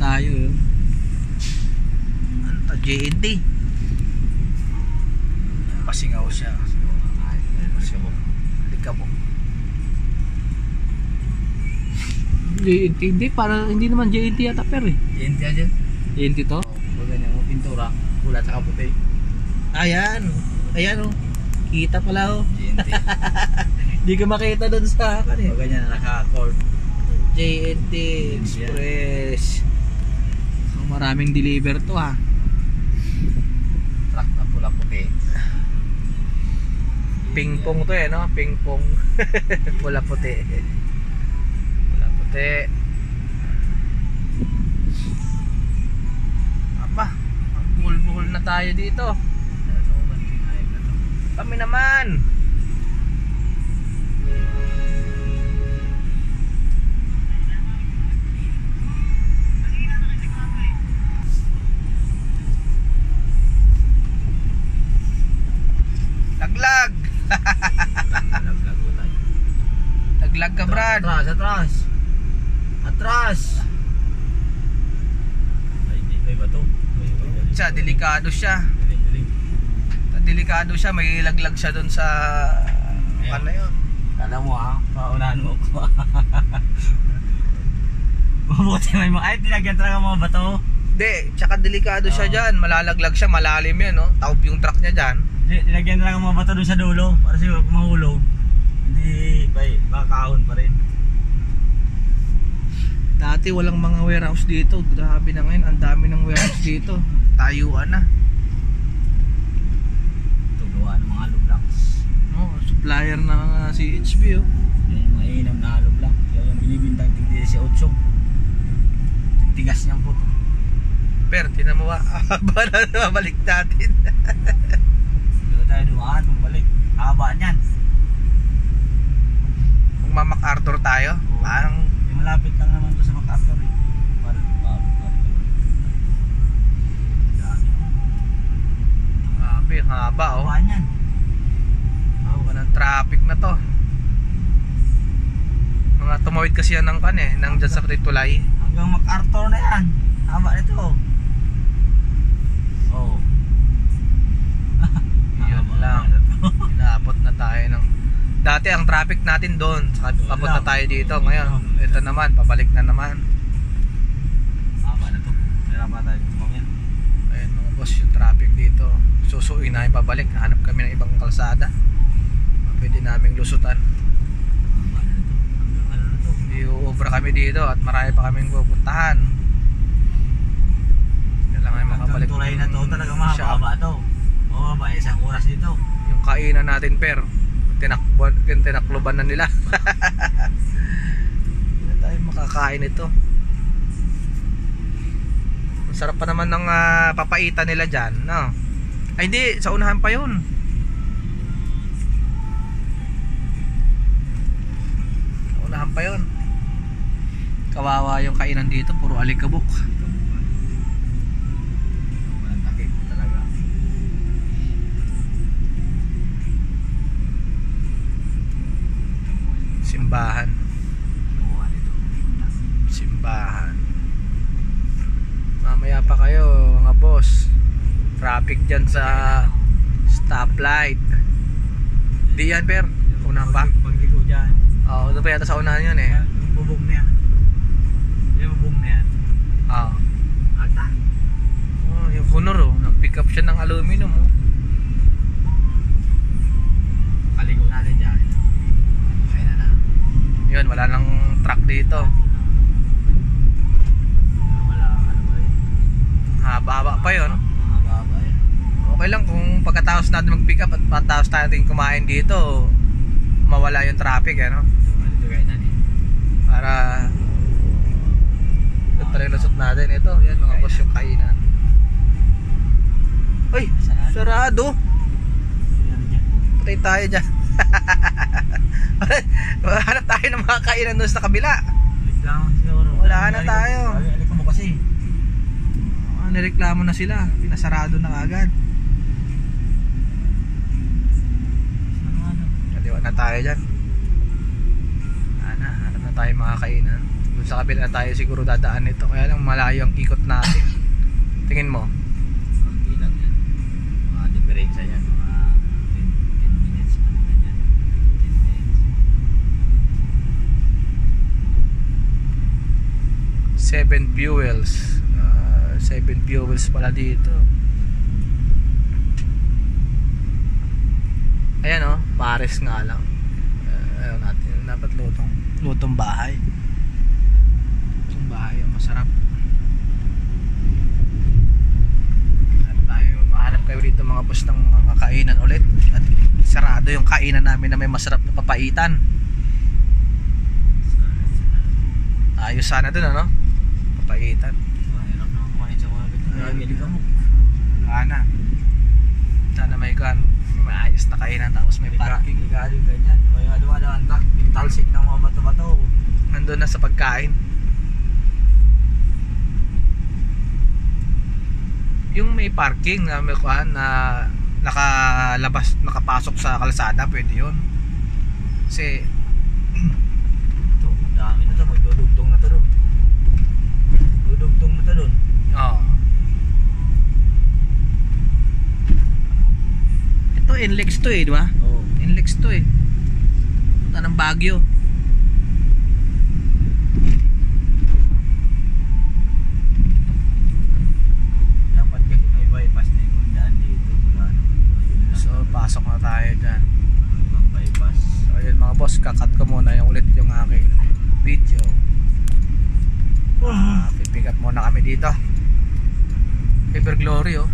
tayo. Ano to? JNT. Pasingaw siya. Pasingaw. Likabo. JNT. Hindi, parang hindi naman JNT yata per eh. JNT aja. JNT to? Pag ganyan mo pintura, pula at saka puti. Ayan. Ayan oh. Kita pala oh. JNT. Hindi ka makita doon sa akin eh. Pag ganyan naka-cord. JNT Express. So, maraming deliver to ha. Truck na pula puti. Pingpong to eh no? Pingpong. Pula puti. Pula puti. Aba, buhol-buhol na tayo dito. Kami naman. Laglag. Laglag ka, Brad. Atras, atras. Atras. Ay, di ba ito? Siya, delikado siya. Delikado siya, may laglag siya doon sa ano yun. Kala mo ha, paunahan mo ko. Mabuti may mga, ay tinagyan talaga mga bato. Hindi, tsaka delikado siya dyan, malalaglag siya, malalim yan no? Taob yung truck niya dyan. Tinagyan talaga mga bato doon sa dulo, para siguro kung mahulog. Hindi, baka kahon pa rin. Dati walang mga warehouse dito, grabe na ngayon, ang dami ng warehouse dito. Tayuan na. Tugawa ng mga lublocks. No, supplier ng CHB oh. Yan yung mga inam na lublok. Yan yung binibintang tigdi si 8. Tigas niyang po. Pero tinan mo ba, haba na mabalik natin. Dito tayo dumaan, bumalik. Haba niyan. Kung ma-MacArthur tayo, Oo. parang Malapit lang naman to sa MacArthur eh. grabe, haba oh. Haba niyan. Haba ng traffic na to. Mga tumawid kasi yan ng kan eh, ng dyan sa Tulay. Hanggang MacArthur na yan. Haba nito. Oh. Yun lang. Inabot na tayo ng... Dati ang traffic natin doon, papunta tayo dito. Ngayon, ito naman, pabalik na naman. Haba na to. Meron pa tayo kumangin. Ayun mga boss, yung traffic dito. Susuin na yung pabalik. Hanap kami ng ibang kalsada. Pwede naming lusutan. Haba na to. Hanggang ano na to. I-over kami dito at marami pa kaming pupuntahan. Kailangan makabalik. Hanggang tulay na to talaga mahaba to. Oo, ba isang oras dito. Yung kainan natin per tinakloban na nila. Hindi tayo makakain ito. Ang sarap pa naman ng papaitan nila dyan no? Ay hindi, sa unahan pa yun. Sa unahan pa yun. Kawawa yung kainan dito, puro alikabok. Walang takip talaga. Simbahan. Simbahan. Mamaya pa kayo mga boss. Traffic dyan sa stoplight. Di yan per? Unahan pa? Pagligo dyan. Oo, ito pa yata sa unahan yun eh. Yung bubong na yan. Yung bubong na yan. Oo. Ata. Oh, yung Honor oh. Nag-pick up siya ng aluminum oh. Kaligo natin dyan. Kaya na. Yun, wala nang truck dito. Wala, ano ba yun? Haba-haba pa yun. Mahaba yun. Okay lang kung pagkatapos natin mag-pick up at pagkatapos natin kumain dito, mawala yung traffic eh no? Dito kayo na niya. Para ito talaga lusot natin. Ito, yan mga boss yung kainan. Uy, sarado. Patay tayo dyan. Hanap tayo ng mga kainan doon sa kabila. Wala na tayo. Aliko mo kasi. Nireklamo na sila. Pinasarado na agad. Kaliwa na tayo dyan. Hanap na tayo mga kainan. Doon sa kabila tayo siguro dadaan nito. Kaya lang malayo ang ikot natin. Tingin mo. Okay lang yan. Mga diferensya yan. Mga 10 minutes. Ganyan. 10 minutes. 7 fuels. 7 fuels pala dito. Ayan oh, pares nga lang. Ayun natin, dapat lutong bahay. Lutong bahay ang masarap. At tayo, mahanap kayo dito mga boss ng mga kainan ulit. At sarado yung kainan namin na may masarap na papaitan. Tayo sana dun ano? Papaitan. Mahirap na kumain sa mga Ayun. ka mo. Wala na. Sana may maayos na kainan tapos may parking. Galing ganyan. May dumadaan ka. Yung talsik ng mga bato-bato. Nandun na sa pagkain. Yung may parking na may kuhan na nakapasok sa kalsada, pwede yun. Kasi Ito, dami na to. Magdudugtong na to doon. Dudugtong na to doon. Ito Inlex to eh, di ba? Oo. Inlex to eh. Punta ng Baguio. Dapat kasi may bypass na yung daan dito. Wala na. Yun lang. So pasok na tayo dyan. Ibang bypass. So ayun mga boss, kakat ko muna yung ulit yung aking video. Pipick up muna kami dito. Paper Glory oh.